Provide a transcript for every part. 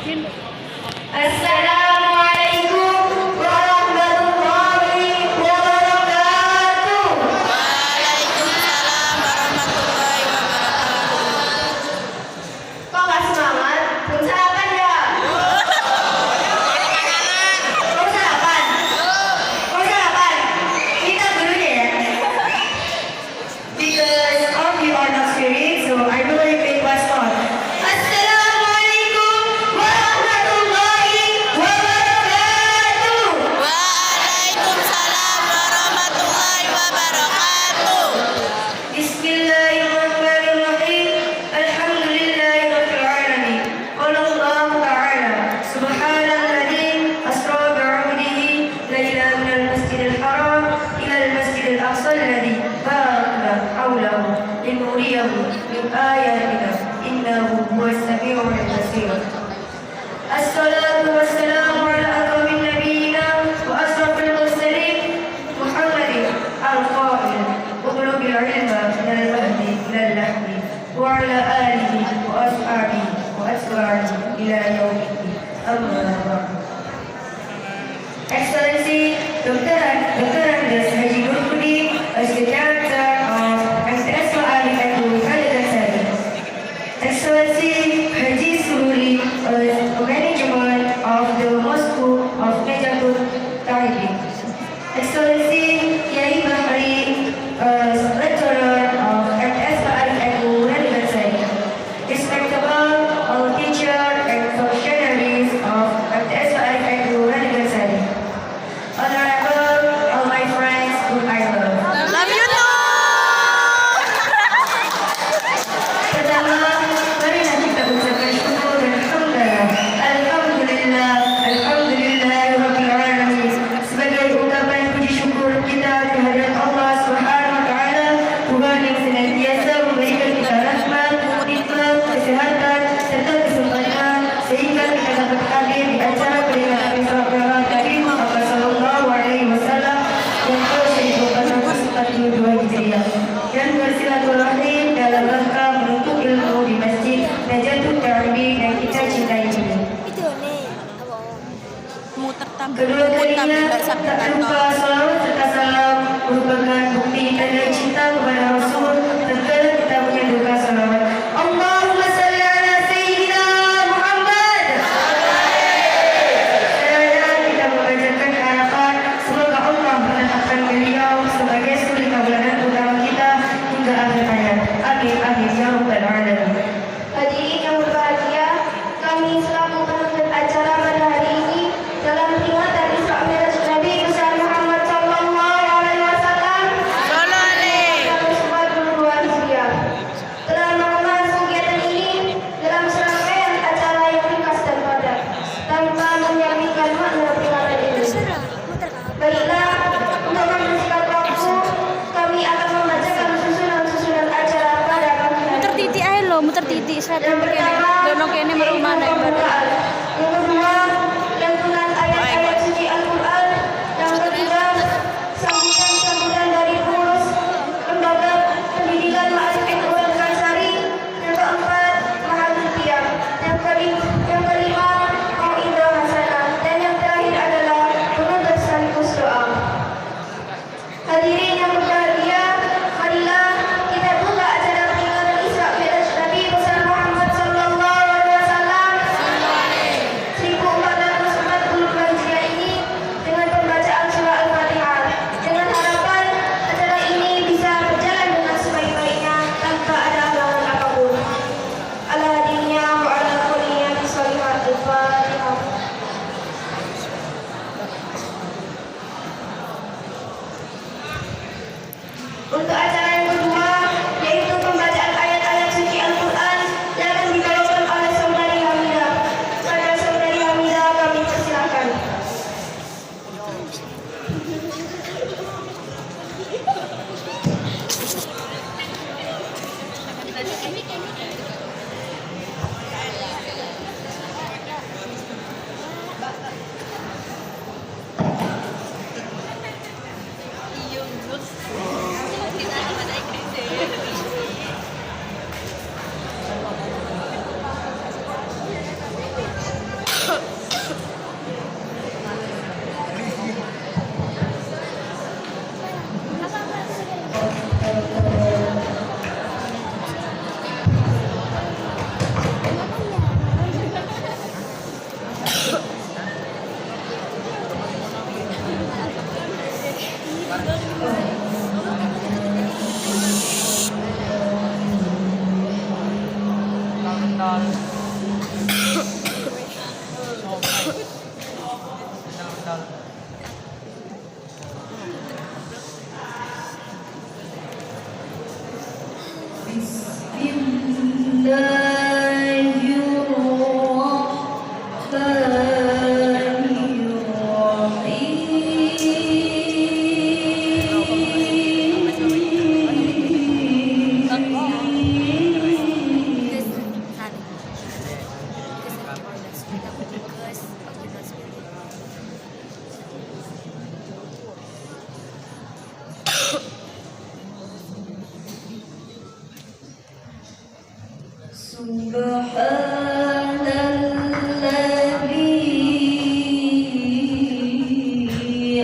Assalamualaikum warahmatullahi wabarakatuh. Waalaikumsalam warahmatullahi wabarakatuh. Kok nggak semangat? Belum sarapan ya? Mau sarapan? Mau sarapan? Kita dulu ya. Because all you are not spirit, so I will repeat what's on. Assalamualaikum warahmatullahi wabarakatuh. Waalaikumsalam warahmatullahi wabarakatuh. Bismillahirrahmanirrahim. Alhamdulillahirabbil alamin. Qala Allah ta'ala subhanalladzi asra bi'abdihi laylan minal masjidil haram ilal masjidil aqsa alladzi barakna hawlahu linuriyahu min ayatina innahu huwas samiul basir. Assalatu wassalamu ala akramin nabiyina wa asrafil mursalin Muhammadin al-qa'il اطلب العلم من المهد إلى اللحم وعلى آله وأصحابه وأتباعه إلى يوم الدين أما بعد. Excellency Dr. Andes Haji Nurkudi, as the director of MTS Ma'arif and Kalidansari. Excellency Haji Sururi, as management of the Mosque of Najatut Tahibin. Excellency Kiai Bahri, as lecturer of MTS Ma'arif and Kalidansari. Respectable all teachers and functionaries of MTS Ma'arif and Kalidansari. Honorable all my friends whom I love. Love you too. Pertama, marilah kita ucapkan syukur dan hamdalah. Alhamdulillah, alhamdulillahirabbil alamin. Sebagai ungkapan puji syukur kita kehadirat Allah Subhanahu wa taala, Tuhan yang senantiasa memberikan kita rahmat, nikmat, kesehatan serta kesempatan sehingga kita dapat hadir di acara peringatan Isra Mi'raj Nabi Muhammad sallallahu alaihi wasallam yang ke-1442 Hijriah dan bersilaturahim dalam rangka menuntut ilmu di Masjid Najatut Tahibin yang kita cintai ini. Itu nih. Muter tampil. Kedua kalinya tak lupa salawat serta salam merupakan bukti tanda cinta kepada Rasul. Terkala kita menyandarkan salawat. Allahumma salli ala Sayyidina Muhammad. Seraya kita memanjatkan harapan semoga Allah menetapkan beliau sebagai suri tauladan utama kita hingga akhir hayat. Amin amin ya rabbal alamin. Hadirin yang berbahagia, kami selaku penutup acara pada hari ini dalam peringatan Isra Mi'raj Nabi besar Muhammad sallallahu alaihi wasallam tahun 1442 Hijriah telah mengemas kegiatan ini dalam serangkaian acara yang ringkas dan padat tanpa menyampaikan makna peringatan ini. Baiklah, untuk mempersingkat waktu, kami akan membacakan susunan acara pada pagi hari. Muter titik aja lo, muter titik. Saya Yang pertama, dono kene merumah naik Al-Quran. Yang kedua, lantunan ayat-ayat suci Al-Quran. Yang ketiga, sambutan dari pengurus Lembaga Pendidikan Ma'arif Ekwan Kansari. Yang keempat, Mahathir Tiang. Yang kelima, Mau'idah Hasanah. Dan yang terakhir adalah penutup sekaligus doa. Hadirin yang berbahagia, marilah kita buka acara peringatan Isra Mi'raj Nabi besar Muhammad sallallahu alaihi wasallam 1442 سبحان الذي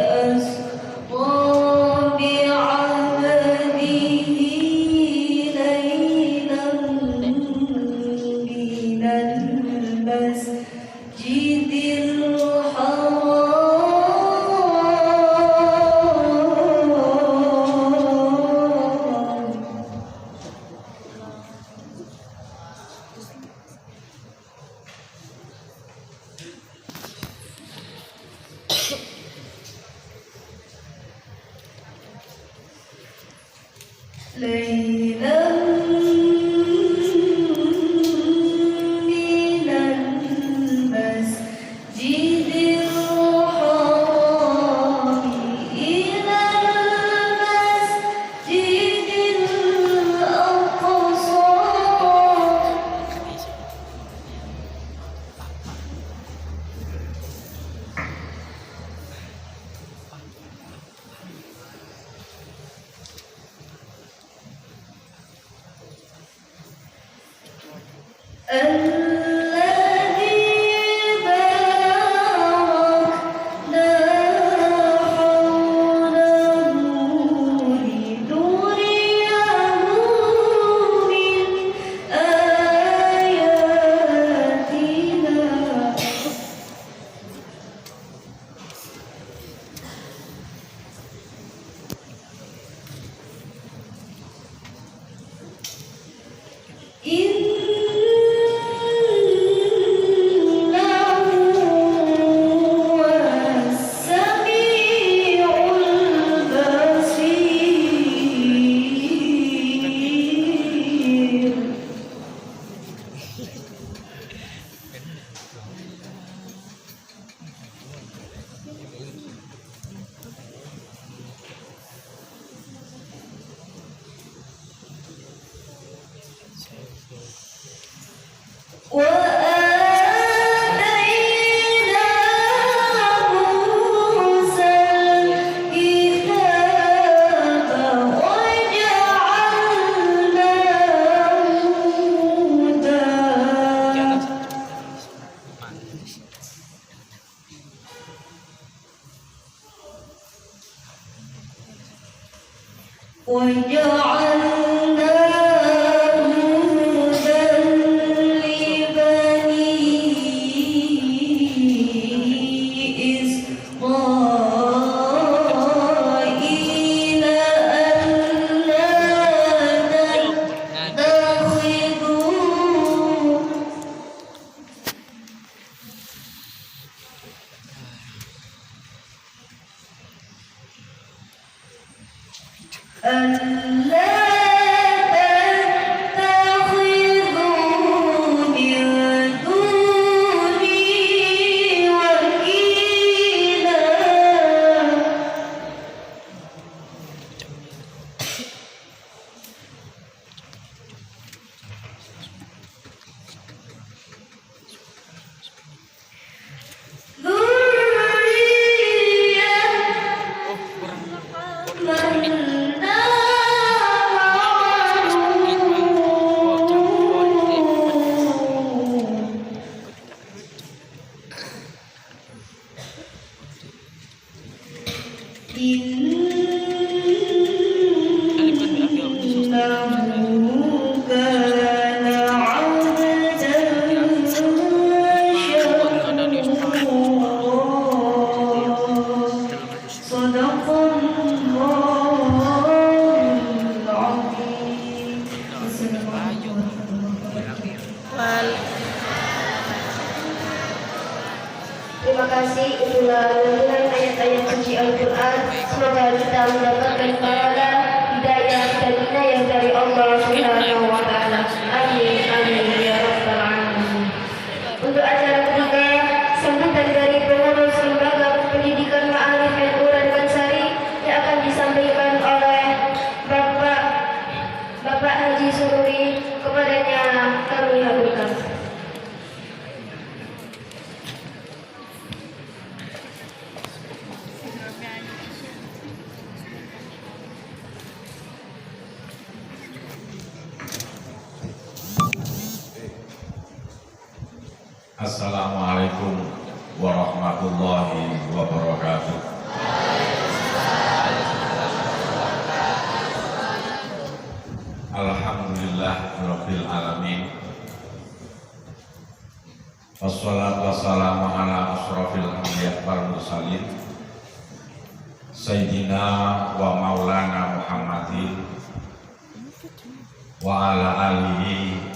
أسرى بعبده ليلا من المسجد الحرام ليلا من المسجد الحرام إلى المسجد الأقصى الذي باركنا حوله لنريه من آياتنا إنه هو السميع البصير وآتينا موسى الكتاب وجعلناه هدى لبني إسرائيل ألا تتخذوا ألا تتخذوا من دوني وكيلا إنه كان عبدا شكورا صدق الله العظيم. السلام عليكم warahmatullahi wabarakatuh. Terima kasih, itulah lantunan ayat-ayat suci Al-Quran. Semoga kita mendapatkan pahala, hidayah dan inayah dari Allah Subhanahu wa Ta'ala. Amin, amin, ya Rabbal Alamin. Untuk acara ketiga, sambutan dari pengurus Lembaga Pendidikan Ma'arif NU Radwan Sari yang akan disampaikan oleh Bapak Haji Sururi. Kepadanya kami haturkan. Assalamualaikum warahmatullahi wabarakatuh. Alhamdulillah rabbil alamin. Wassalatu wassalamu ala asrofil anbiya wal mursalin Sayyidina wa maulana Muhammadin wa ala alihi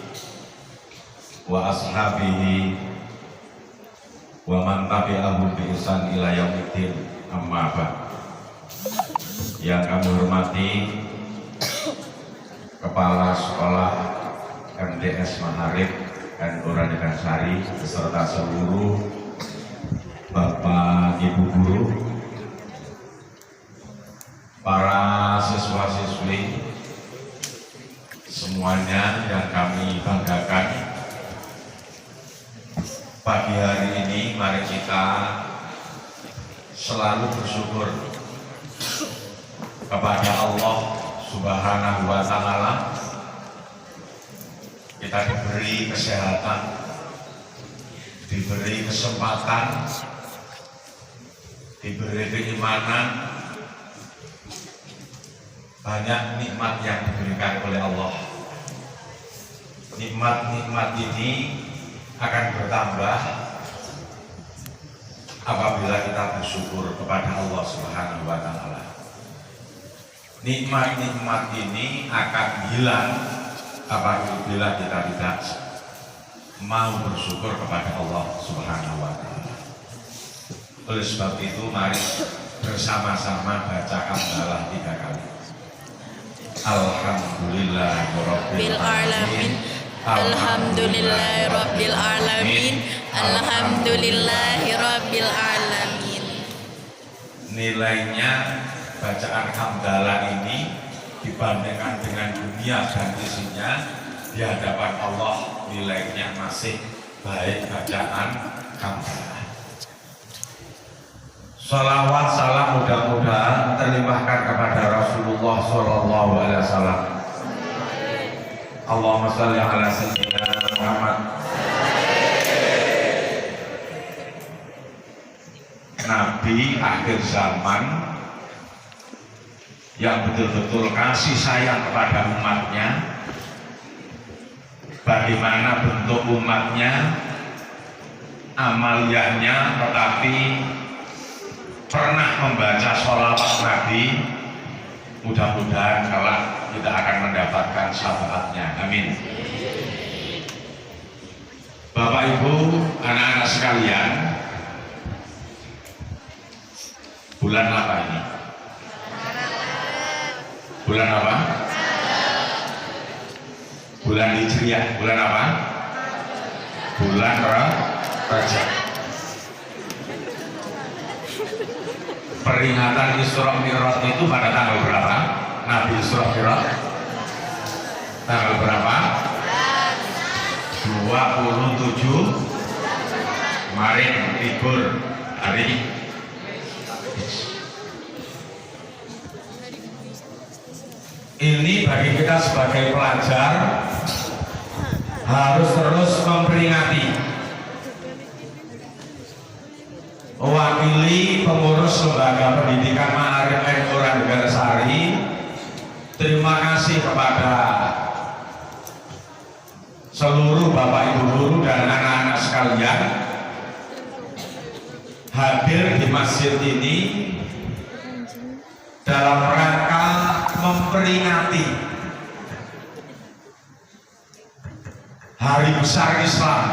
wa ashabihi wa man tabi'ahu bi ihsan ila yaumiddin, amma ba'd. Yang kami hormati Kepala Sekolah MTS Maharib dan Oranekan Sari beserta seluruh Bapak Ibu guru, para siswa-siswi semuanya yang kami banggakan. Pagi hari ini mari kita selalu bersyukur kepada Allah Subhanahu wa Ta'ala. Kita diberi kesehatan, diberi kesempatan, diberi keimanan, banyak nikmat yang diberikan oleh Allah. Nikmat-nikmat ini akan bertambah apabila kita bersyukur kepada Allah Subhanahu wa Ta'ala. Nikmat-nikmat ini akan hilang apabila kita tidak mau bersyukur kepada Allah Subhanahu wa Ta'ala. Oleh sebab itu mari bersama-sama baca hamdalah 3 kali. Alhamdulillahirabbil alamin. Alhamdulillahirabbil alamin. Alhamdulillahirabbil alamin. Nilainya bacaan hamdalah ini dibandingkan dengan dunia dan isinya di hadapan Allah, nilainya masih baik bacaan hamdalah. Salawat salam mudah-mudahan terlimpahkan kepada Rasulullah Sallallahu Alaihi Wasallam. Allahumma sholli ala sayyidina Muhammad. Nabi akhir zaman yang betul-betul kasih sayang kepada umatnya. Bagaimana bentuk umatnya, amaliyahnya, tetapi pernah membaca sholawat Nabi. Mudah-mudahan kelak kita akan mendapatkan syafaatnya. Amin. Bapak Ibu, anak-anak sekalian, bulan apa ini? Bulan apa? Bulan Hijriah. Bulan apa? Bulan Rajab. Peringatan Isra Mi'raj itu pada tanggal berapa? Nabi Isra Mi'raj tanggal berapa? 27 Maret, libur hari. Ini bagi kita sebagai pelajar harus terus memperingati. Mewakili pengurus lembaga pendidikan Maharib Oranekan Sari, terima kasih kepada seluruh Bapak Ibu guru dan anak-anak sekalian hadir di masjid ini dalam rangka memperingati hari besar Islam,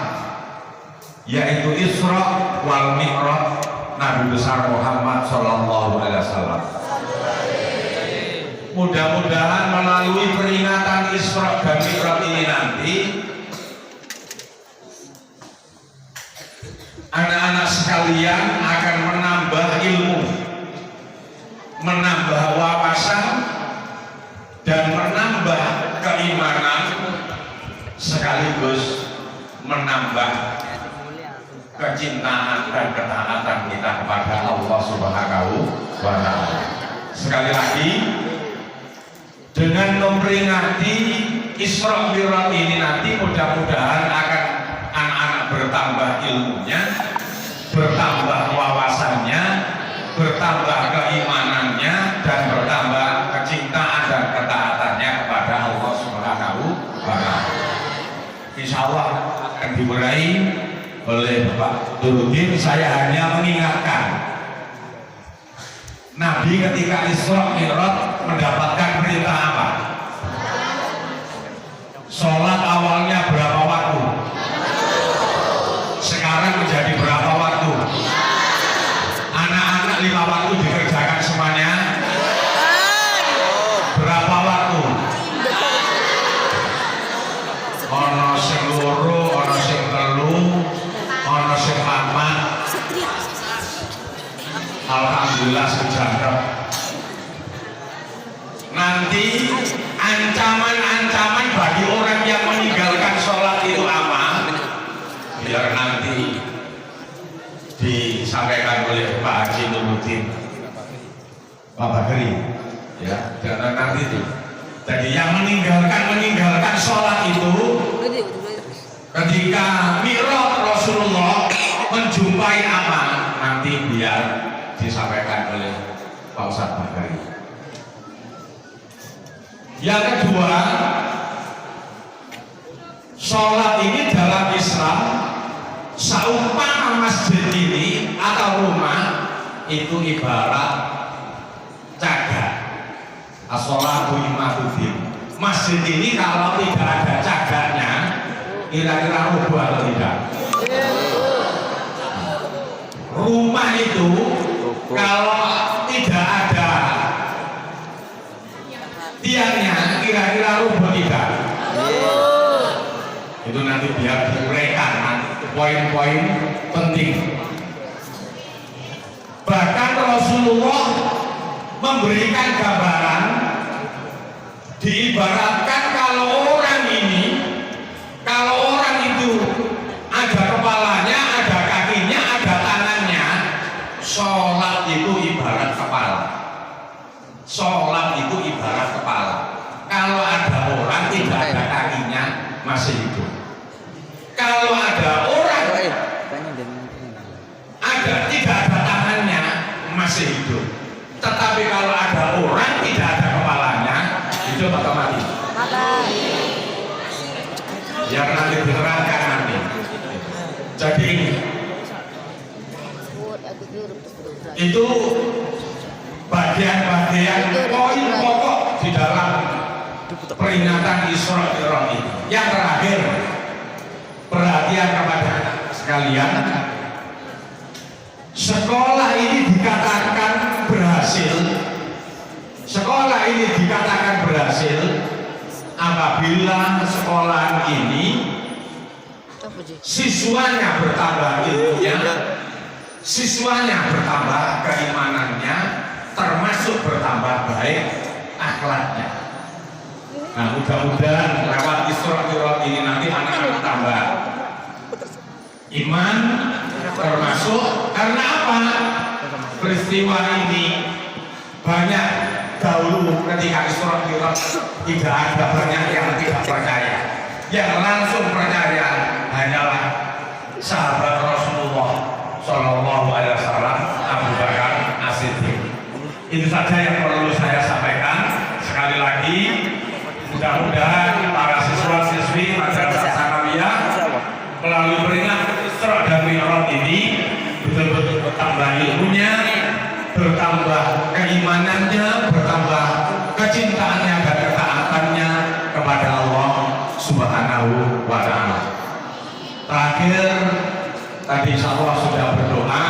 yaitu Isra wal Mi'raj Nabi besar Muhammad Sallallahu Alaihi Wasallam. Mudah-mudahan melalui peringatan Isra dan Mi'raj ini nanti anak-anak sekalian akan menambah ilmu, menambah wawasan, dan menambah keimanan, sekaligus menambah kecintaan dan ketaatan kita kepada Allah Subhanahu wa Ta'ala. Sekali lagi, dengan memperingati Isra Mi'raj ini nanti mudah-mudahan akan anak-anak bertambah ilmunya, bertambah wawasannya, bertambah keimanannya, dan bertambah kecintaan dan ketaatannya kepada Allah Subhanahu wa Ta'ala. Insya Allah akan dimulai oleh Bapak Nurdin. Saya hanya mengingatkan, Nabi ketika Isra Mi'raj mendapatkan perintah apa? Sholat awalnya berapa waktu? Sekarang menjadi berapa waktu? Anak-anak 5 waktu dikerjakan semuanya. Berapa waktu? Ono sing loro, ono sing telu, ono sing papat. Alhamdulillah sejahtera. Nanti ancaman-ancaman bagi orang yang meninggalkan sholat itu apa? Biar nanti disampaikan oleh Pak Haji Nurdin, Pak Bakri, ya, jangan nanti itu. Jadi yang meninggalkan sholat itu ketika Mi'raj Rasulullah menjumpai apa? Nanti biar disampaikan oleh Pak Ustadz Bakri. Yang kedua, sholat ini dalam Islam seumpama masjid ini atau rumah itu ibarat cagar. As-sholatu imaduddin. Masjid ini kalau tidak ada cagarnya, kira-kira rubuh atau tidak? Rumah itu kalau tidak ada tiangnya, kira-kira rubuh tidak? Itu nanti biar diuraikan poin-poin penting. Bahkan Rasulullah memberikan gambaran, diibaratkan kalau orang itu ada kepalanya, ada kakinya, ada tangannya, sholat itu ibarat kepala. Sholat itu ibarat kepala. Kalau ada orang tidak ada kakinya, masih hidup. Kalau ada orang tidak ada tangannya, masih hidup. Tetapi kalau ada orang tidak ada kepalanya, hidup atau mati? Yang nanti diterangkan nanti. Jadi itu bagian-bagian poin pokok di dalam peringatan Isra Mi'raj ini. Yang terakhir, perhatian kepada sekalian, sekolah ini dikatakan berhasil. Sekolah ini dikatakan berhasil apabila sekolah ini siswanya bertambah ilmunya, siswanya bertambah keimanannya, termasuk bertambah baik akhlaknya. Nah, mudah-mudahan lewat Isra Mi'raj ini nanti anak-anak tambah iman, termasuk karena apa? Peristiwa ini banyak dahulu ketika Isra Mi'raj tidak ada banyak yang tidak percaya. Yang langsung percaya hanyalah sahabat Rasulullah Shallallahu Alaihi Wasallam, Abu Bakar As-Siddiq. Itu saja yang perlu saya sampaikan. Sekali lagi, mudah-mudahan para siswa-siswi Madrasah Sanawiyah melalui peringatan Isra dan Mi'raj ini betul-betul bertambah ilmunya, bertambah keimanannya, bertambah kecintaannya dan ketaatannya kepada Allah Subhanahu wa Ta'ala. Terakhir, tadi insya Allah sudah berdoa,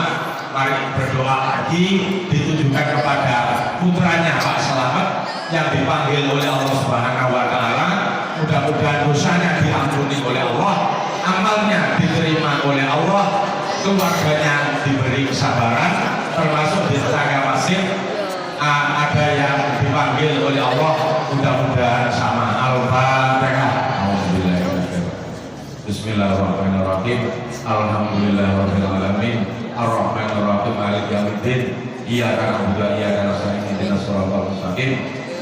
mari berdoa lagi ditujukan kepada putranya Pak Selamat yang dipanggil oleh Allah Subhanahu wa Ta'ala. Mudah-mudahan dosanya diampuni oleh Allah, amalnya diterima oleh Allah, keluarganya diberi kesabaran, termasuk di tetangga masing ada yang dipanggil oleh Allah, mudah-mudahan sama. Al-Fatihah. Bismillahirrahmanirrahim. Alhamdulillahirabbil alamin. Arrahmanirrahim. Maliki yaumiddin. Iyyaka na'budu wa iyyaka nasta'in. Ihdinas siratal mustaqim.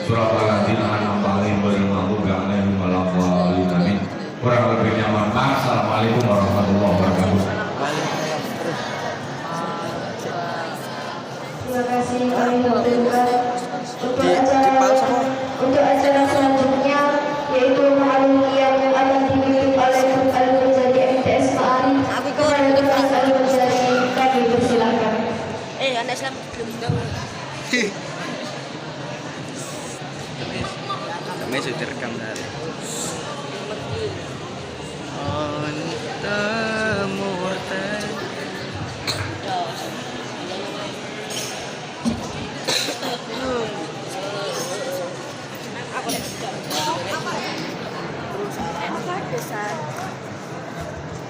Shiratal ladzina an'amta 'alaihim ghairil maghdubi 'alaihim waladdallin. Amin. Kurang lebihnya mohon maaf. Assalamualaikum warahmatullahi wabarakatuh. Terima kasih kami mengucapkan untuk acara selanjutnya yaitu Ma'alumiyah yang akan dipimpin oleh Al-Mujadi MTS Ma'arif. Kepada Al-Mujadi kami persilakan. Anak Islam belum. Kami sudah direkam dari Anta murtad.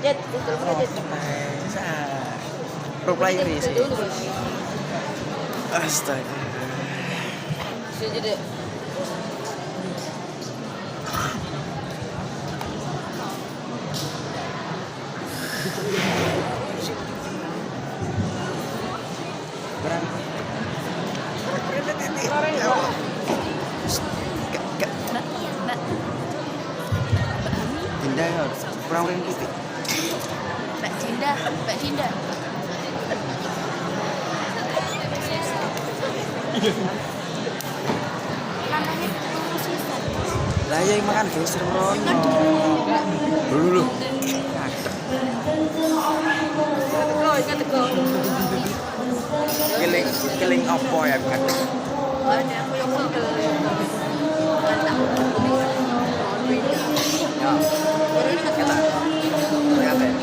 Jet, betul Jet. Pro player ini sih. Astaga. Sudah deh. Dinda ya, kurang ring gitu. Mbak Dinda. Lah ya makan geser rono. Dulu. Keling apa ya kan? Ada aku yang foto. Ya. Kata.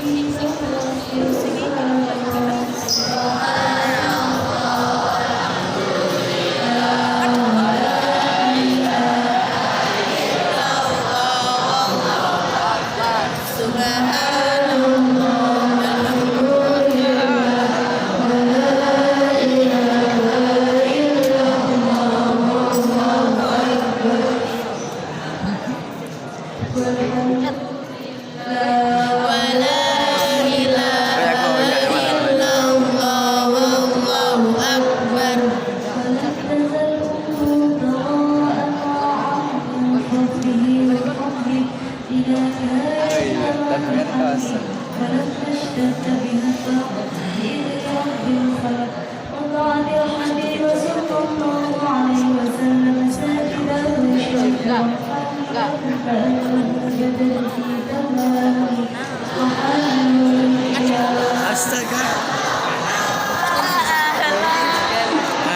Astaga.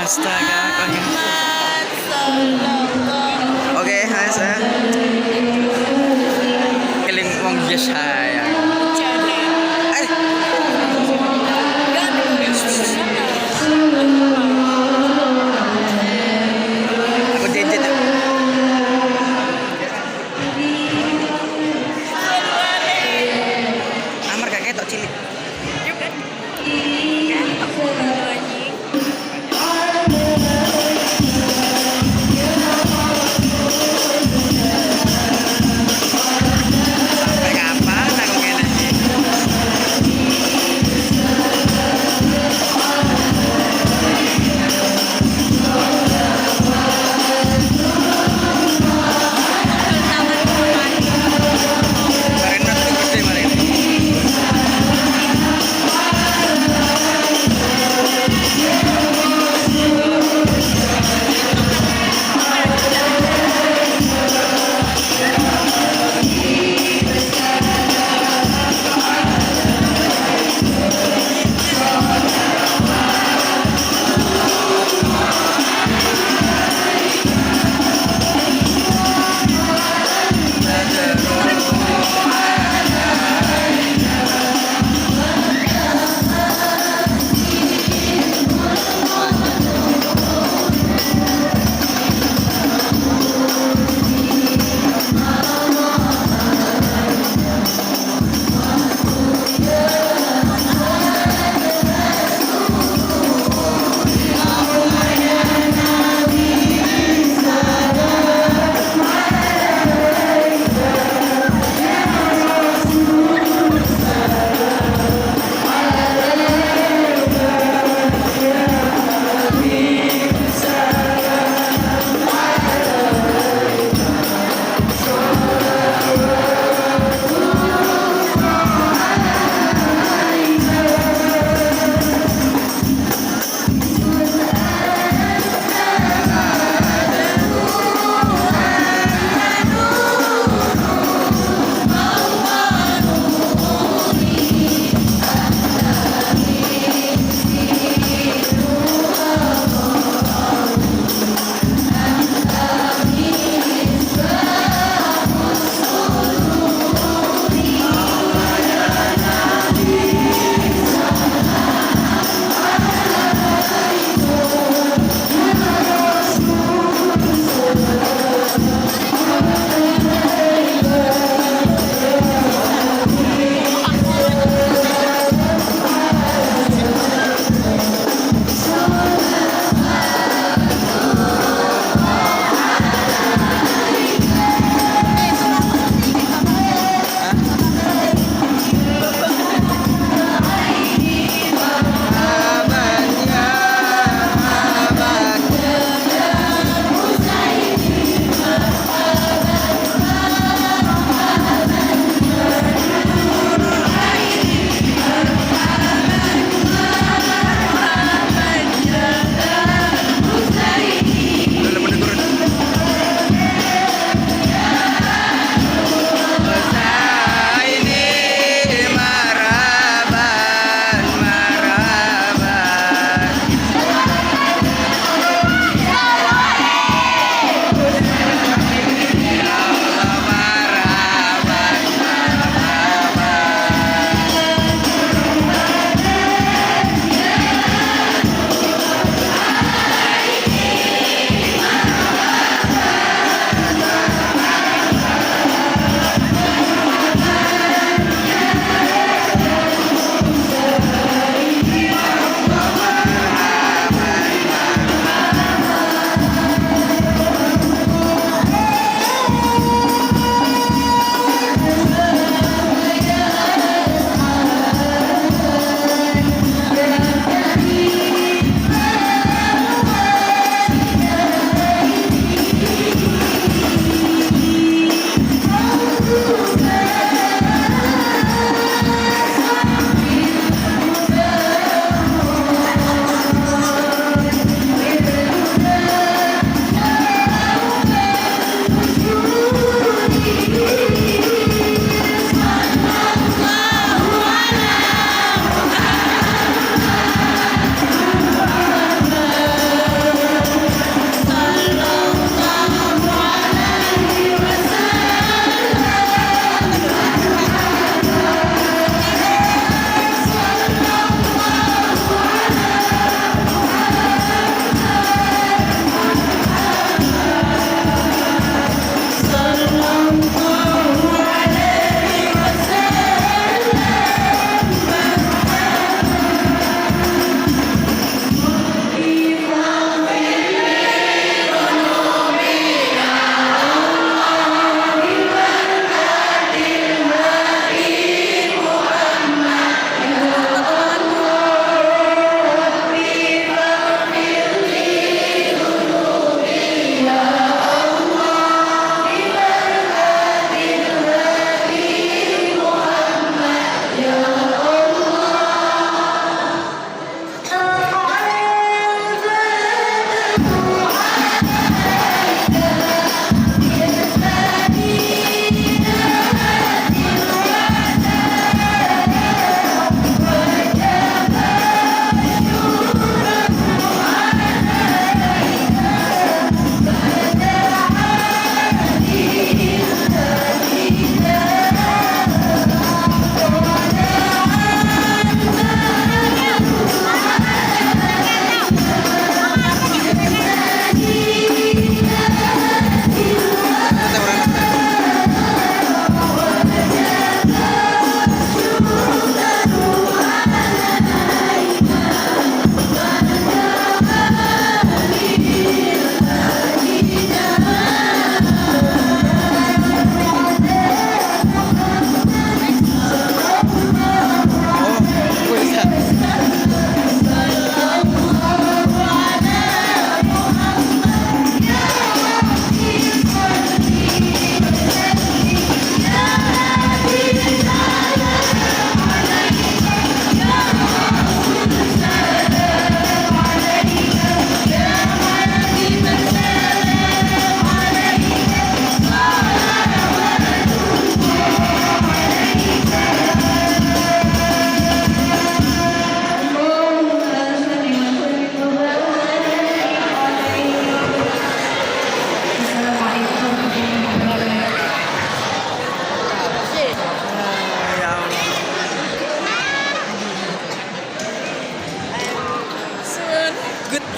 Astaga. Oke, saya keling wong saya. Aku jejet. Amar kakek tok cilik.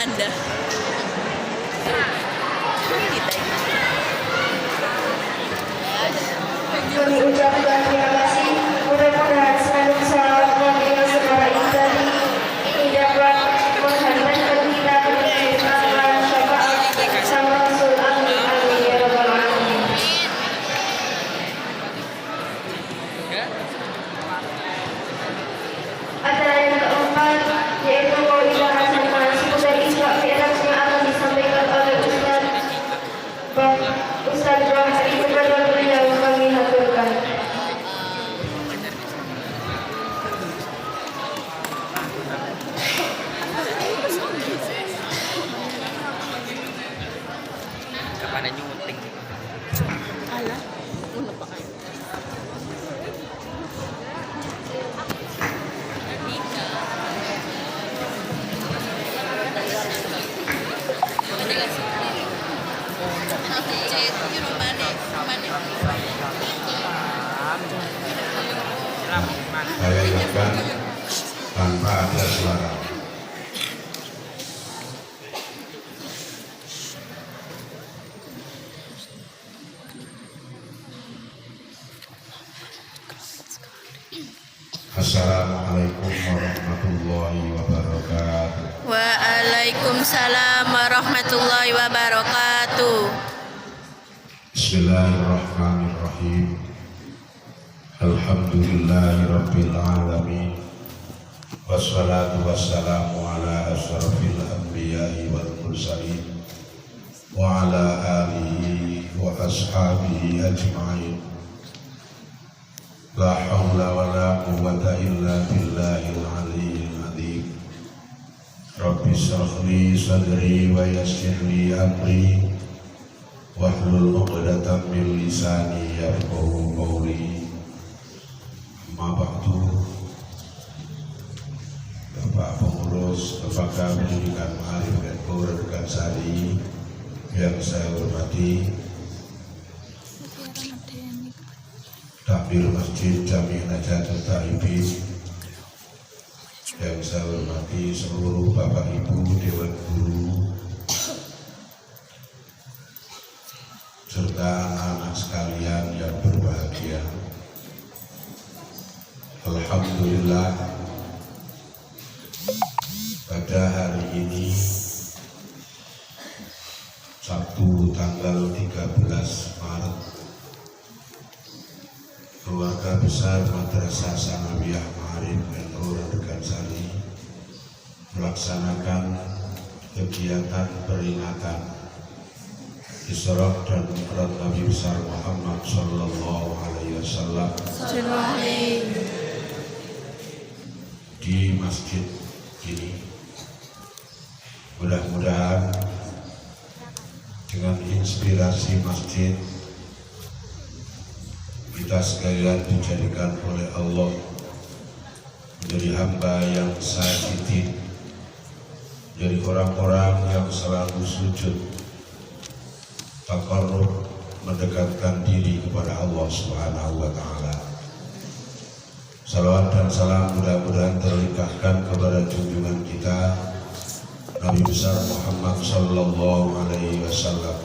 Anda. Kami ucapkan terima kasih. Mudah-mudahan selalu mengenai sekolah ini tadi ini dapat menghantarkan kita menuju amal syafaat sang Rasul. Amin amin ya rabbal alamin. Acara yang keempat yaitu Maulidah Hasanah seputar Isra Mi'raj yang akan disampaikan oleh Ustaz Rohari. Kepada beliau kami haturkan. Kapan nyuting? Alah, ano pa kayo? Saya ingatkan tanpa ada suara. Assalamualaikum warahmatullahi wabarakatuh. Waalaikumsalam warahmatullahi wabarakatuh. Bismillahirrahmanirrahim. Alhamdulillahi rabbil alamin. Wassalatu wassalamu ala asyrafil anbiya'i wal mursalin wa ala alihi wa ashabihi ajma'in. La hawla wa la quwwata illa billahil aliyyil azim. Rabbi shrah li sadri wa yassir li amri wahlul 'uqdatam min lisani yafqahu qawli. Amma ba'du. Bapak pengurus Lembaga Pendidikan Ma'arif Nur Rekansari yang saya hormati, Takmir Masjid Jami' Najatul Taibin yang saya hormati, seluruh Bapak Ibu Dewan Guru serta anak-anak sekalian yang berbahagia. Alhamdulillah, pada hari ini Sabtu tanggal 13 Maret, keluarga besar Madrasah Sanawiyah Ma'arif Nur Rekansari melaksanakan kegiatan peringatan Isra dan Mi'raj Nabi besar Muhammad sallallahu alaihi wasallam di masjid ini. Mudah-mudahan dengan inspirasi masjid kita sekalian dijadikan oleh Allah menjadi hamba yang sajidin, jadi orang-orang yang selalu sujud taqarrub, mendekatkan diri kepada Allah Subhanahu wa taala. Salawat dan salam mudah-mudahan terlimpahkan kepada junjungan kita Nabi besar Muhammad sallallahu alaihi wasallam.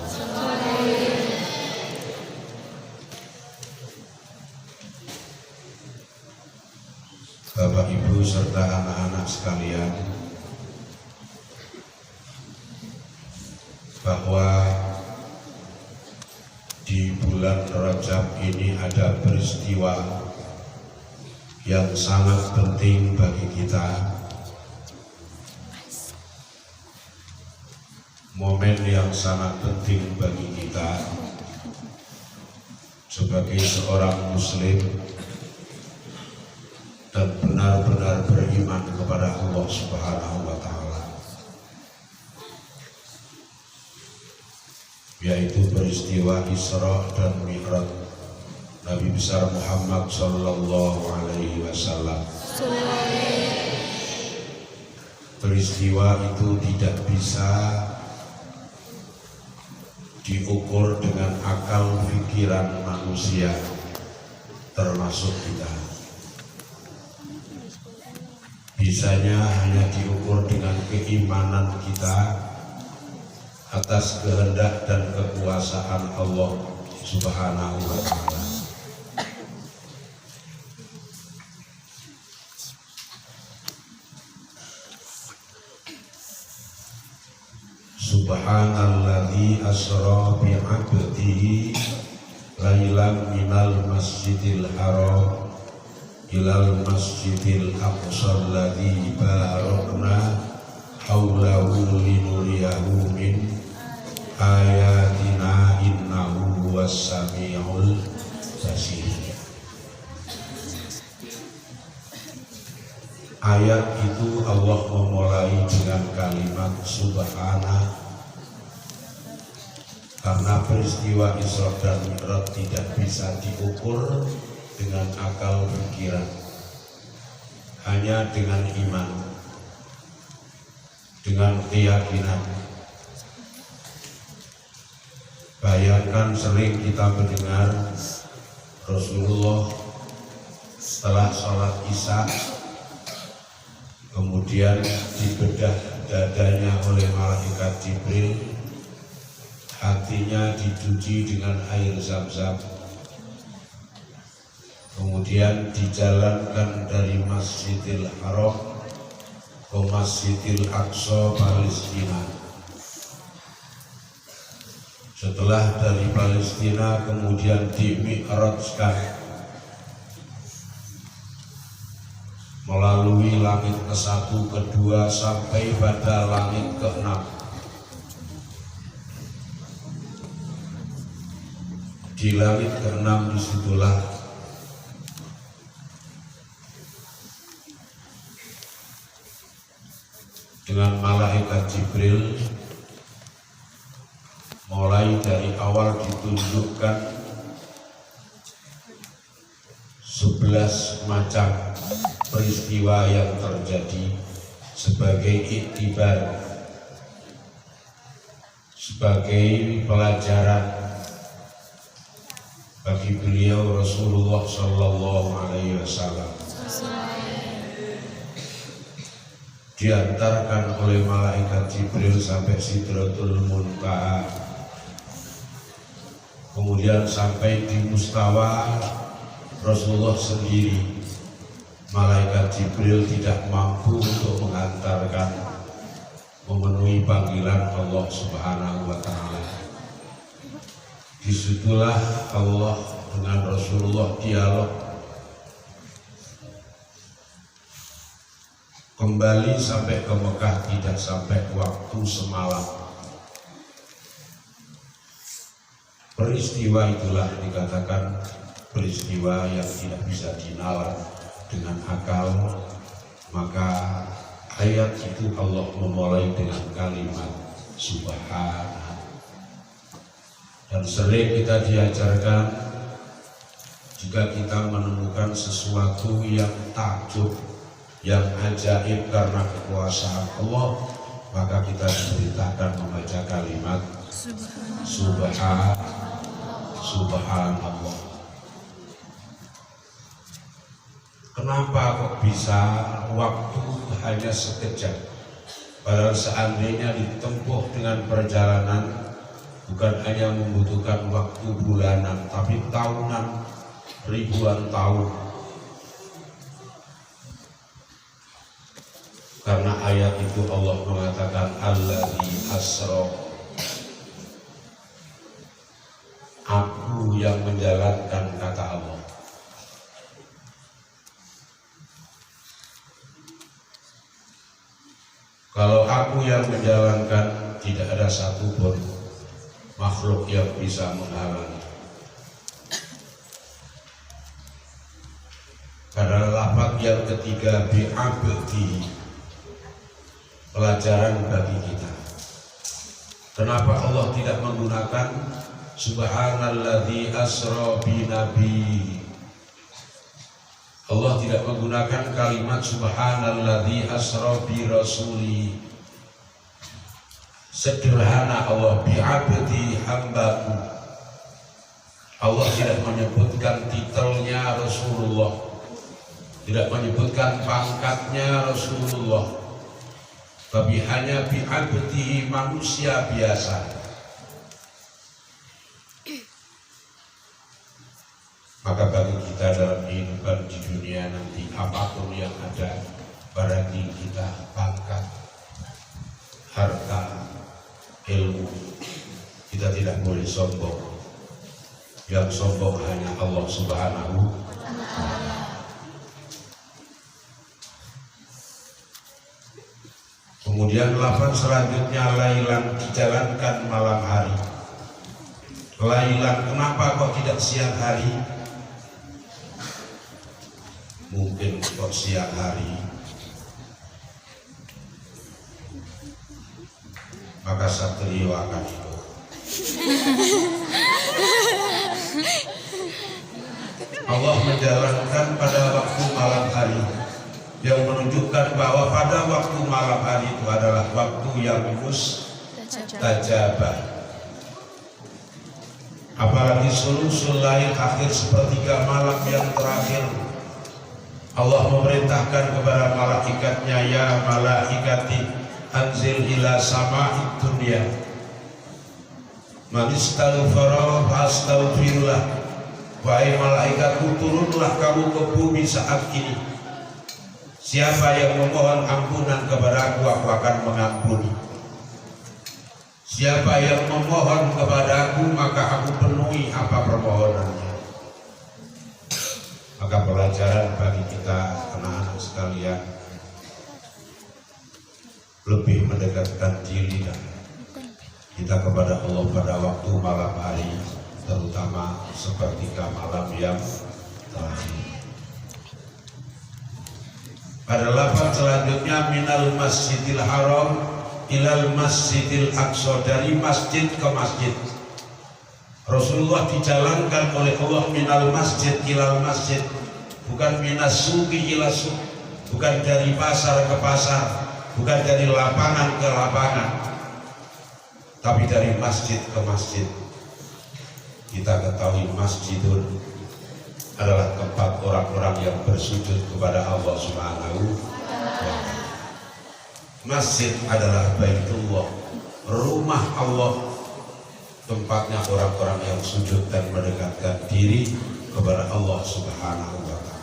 Bapak Ibu serta anak-anak sekalian, bahwa di bulan Rajab ini ada peristiwa yang sangat penting bagi kita, momen yang sangat penting bagi kita sebagai seorang muslim dan benar-benar beriman kepada Allah Subhanahu wa taala, yaitu peristiwa Isra dan Mi'raj Nabi besar Muhammad sallallahu alaihi wasallam. Peristiwa itu tidak bisa diukur dengan akal pikiran manusia, termasuk kita. bisanya hanya diukur dengan keimanan kita atas kehendak dan kekuasaan Allah Subhanahu wa Ta'ala. Subhanalladzi asra bi 'abdihi lailan minal masjidil haram ilal masjidil aqsa alladzi barakna haulahu linuriyahu min ayatina innahu huwas samiul basir. Ayat itu Allah memulai dengan kalimat subhana, karena peristiwa Isra dan Mi'raj tidak bisa diukur dengan akal pikiran, hanya dengan iman, dengan keyakinan. Bayangkan sering kita mendengar Rasulullah setelah sholat Isya kemudian dibedah dadanya oleh malaikat Jibril, hatinya dicuci dengan air zam-zam, kemudian dijalankan dari Masjidil Haram ke Masjidil Aqsa Palestina. Setelah dari Palestina kemudian dimi'rajkan melalui langit ke-1, ke-2 sampai pada langit ke-6. Di langit ke-6 disitulah dengan malaikat Jibril mulai dari awal ditunjukkan 11 macam peristiwa yang terjadi sebagai iktibar, sebagai pelajaran bagi beliau Rasulullah Sallallahu Alaihi Wasallam. Diantarkan oleh malaikat Jibril sampai Sidratul Muntaha, kemudian sampai di Mustawa Rasulullah sendiri. Malaikat Jibril tidak mampu untuk mengantarkan, memenuhi panggilan Allah Subhanahu wa Ta'ala. Disitulah Allah dengan Rasulullah dialog, kembali sampai ke Mekah tidak sampai waktu semalam. Peristiwa itulah dikatakan peristiwa yang tidak bisa dinalar dengan akal, maka ayat itu Allah memulai dengan kalimat subhana. Dan sering kita diajarkan, jika kita menemukan sesuatu yang takjub, yang ajaib karena kekuasaan Allah, maka kita diberitakan membaca kalimat subhanallah. Kenapa kok bisa waktu hanya sekejap? Padahal seandainya ditempuh dengan perjalanan bukan hanya membutuhkan waktu bulanan, tapi tahunan, ribuan tahun. Karena ayat itu Allah mengatakan Alladzi asra, aku yang menjalankan, kata Allah. Kalau aku yang menjalankan, tidak ada satupun makhluk yang bisa menghalangi. Karena lafaz yang ketiga bi'abdi, pelajaran bagi kita. Kenapa Allah tidak menggunakan subhanalladzi asra bi nabi? Allah tidak menggunakan kalimat subhanalladzi asra bi rasuli. Sederhana Allah, bi'abdi hambaku. Allah tidak menyebutkan titelnya Rasulullah, tidak menyebutkan pangkatnya Rasulullah, tapi hanya bi'abdihi, manusia biasa. Maka bagi kita dalam kehidupan di dunia nanti, apapun yang ada, barangkali kita pangkat, harta, ilmu, kita tidak boleh sombong. Yang sombong hanya Allah Subhanahu wa Ta'ala. Kemudian lafaz selanjutnya lailan, dijalankan malam hari. Lailan, kenapa kok tidak siang hari? Mungkin kok siang hari, maka satrio akan hidup. Allah menjalankan pada waktu malam hari, yang menunjukkan bahwa pada waktu malam hari itu adalah waktu yang mustajabah. Apalagi sulusul lail, akhir sepertiga malam yang terakhir, Allah memerintahkan kepada malaikatnya, ya malaikati anzil ila sama'id dunya man istaghfara fastaghfirullah. Wahai malaikatku, turunlah kamu ke bumi saat ini. Siapa yang memohon ampunan kepadaku, aku akan mengampuni. Siapa yang memohon kepadaku, maka aku penuhi apa permohonannya. Maka pelajaran bagi kita anak-anak sekalian, lebih mendekatkan diri dan kita kepada Allah pada waktu malam hari, terutama sepertiga malam yang terakhir. Pada lafaz selanjutnya, minal masjidil haram ilal masjidil aqsa, dari masjid ke masjid. Rasulullah dijalankan oleh Allah minal masjid ilal masjid, bukan minas suqi ila suq, bukan dari pasar ke pasar, bukan dari lapangan ke lapangan, tapi dari masjid ke masjid. Kita ketahui masjidun adalah tempat orang-orang yang bersujud kepada Allah Subhanahu wa Ta'ala. Masjid adalah Baitullah, rumah Allah, tempatnya orang-orang yang sujud dan mendekatkan diri kepada Allah Subhanahu wa Ta'ala.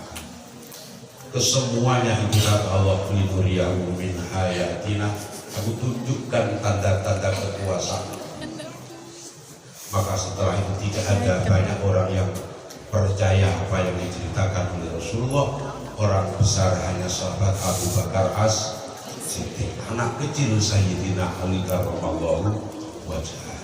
Kesemuanya itu kata Allah, linuriyahu min ayatina, aku tunjukkan tanda-tanda kekuasaan. Maka setelah itu tidak ada banyak orang yang percaya apa yang diceritakan oleh Rasulullah. Orang besar hanya sahabat Abu Bakar As-Siddiq, anak kecil Sayyidina Ali karramallahu wajhah.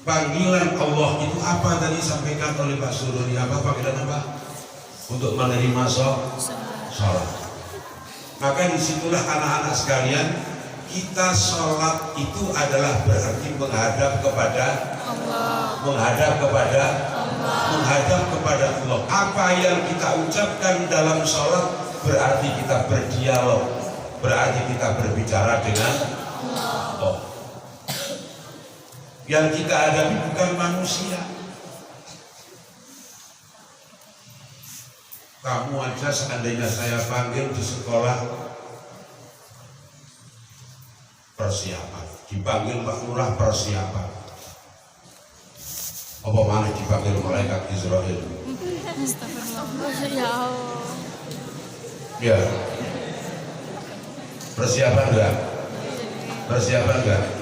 Panggilan Allah itu apa tadi sampaikan oleh Pak Sururi? Apa panggilan apa? Untuk menerima sholat. Maka disitulah anak-anak sekalian, kita sholat itu adalah berarti menghadap kepada Allah. Menghadap kepada Allah. Apa yang kita ucapkan dalam sholat berarti kita berdialog, berarti kita berbicara dengan Allah. Yang kita hadapi bukan manusia. Kamu aja seandainya saya panggil di sekolah, persiapan, dipanggil Pak Lurah, persiapan. Apa mana dipanggil malaikat Israel? Ya. Persiapan enggak? Persiapan enggak?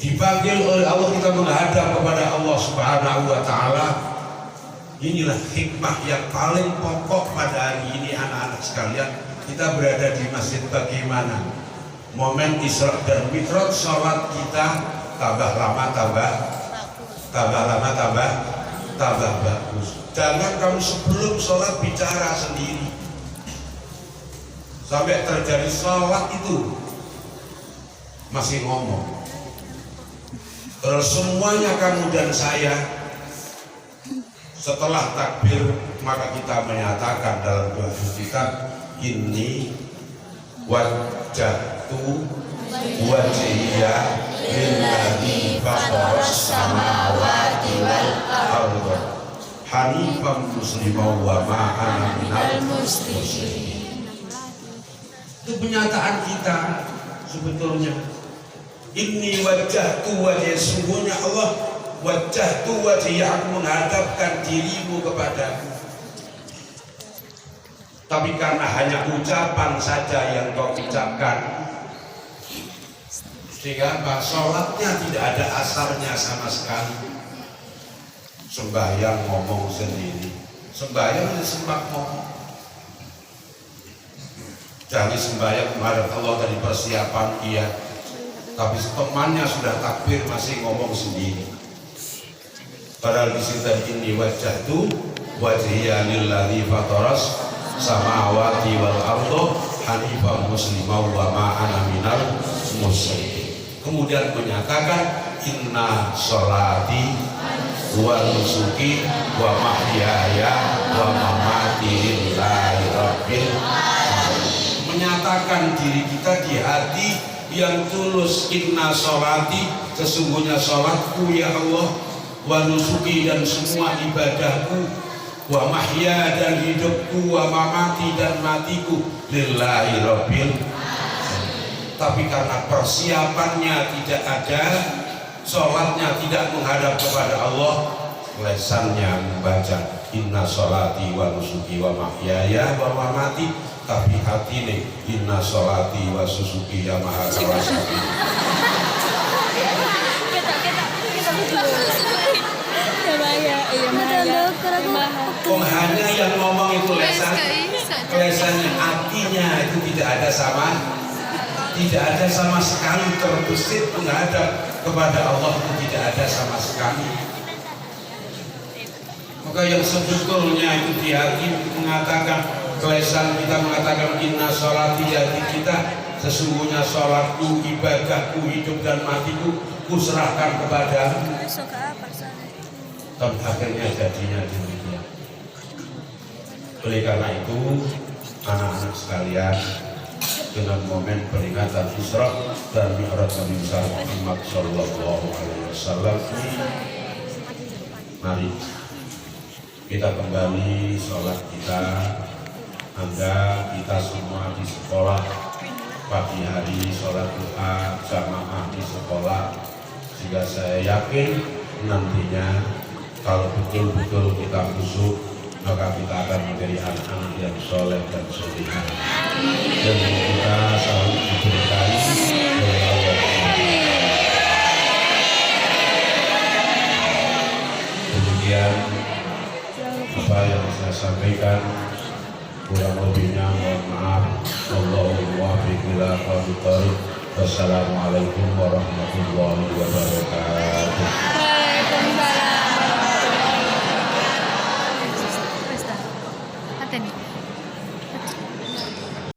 Dipanggil oleh Allah, kita menghadap kepada Allah Subhanahu wa Ta'ala. Inilah hikmah yang paling pokok pada hari ini anak-anak sekalian. Kita berada di masjid, bagaimana momen Isra dan Mi'raj, sholat kita tambah lama tambah bagus. Jangan kamu sebelum sholat bicara sendiri sampai terjadi sholat itu masih ngomong. Terus semuanya kamu dan saya setelah takbir, maka kita menyatakan dalam doa kita, ini wajjahtu wajhiya lillazi fataras samawati hanifan musliman wa ma ana minal musyrikin. Itu pernyataan kita sebetulnya. Inni wajjahtu wajhi, sungguhnya Allah, wajjahtu wajhi, aku menghadapkan dirimu kepadaku. Tapi karena hanya ucapan saja yang kau ucapkan, sehingga apa? Sholatnya tidak ada asarnya sama sekali. Sembahyang ngomong sendiri, sembahyang sempat ngomong. Jangan sembahyang menghadap Allah dari persiapan iya, tapi temannya sudah takbir masih ngomong sendiri. Padahal di situ ini wajjahtu wajhiya lilladzi fataras samawati wal ardo hanifan musliman wa ma ana minal musyrikin. Kemudian menyatakan inna sholati wa nusuki wa mahyaya wa mamati lillahi rabbil alamin. Menyatakan diri kita di hati yang tulus, inna sholati, sesungguhnya sholatku ya Allah, wa nusuki, dan semua ibadahku, wa mahya, dan hidupku, wa mamati, dan matiku, lillahi rabbil. Tapi karena persiapannya tidak ada, sholatnya tidak menghadap kepada Allah, lesannya membaca inna sholati wa nusuki wa mahyaya wa mamati, tapi hati ini inna sholati wa susuki ya maha kawasaki. Hanya yang ngomong itu lesan, lesannya, hatinya itu tidak ada sama sekali terbesit menghadap kepada Allah, itu tidak ada sama sekali. Maka yang sebetulnya itu di hati mengatakan, kelesan kita mengatakan inna sholati, hati kita, sesungguhnya sholatku, ibadahku, hidup dan matiku kuserahkan kepadamu. Tapi akhirnya jadinya demikian. Oleh karena itu, anak-anak sekalian, dengan momen peringatan Isra dan Mi'raj Nabi Muhammad Sallallahu Alaihi Wasallam ini, mari kita kembali sholat kita. Anda, kita semua di sekolah pagi hari sholat duha jamaah di sekolah, sehingga saya yakin nantinya kalau betul-betul kita khusyuk, maka kita akan menjadi anak-anak yang soleh dan solihah, dan kita selalu diberkahi oleh Allah. Demikian apa yang saya sampaikan, kurang lebihnya mohon maaf. Allahumma muwaffiq ila aqwamit thoriq. Wassalamualaikum warahmatullahi wabarakatuh. Waalaikumsalam.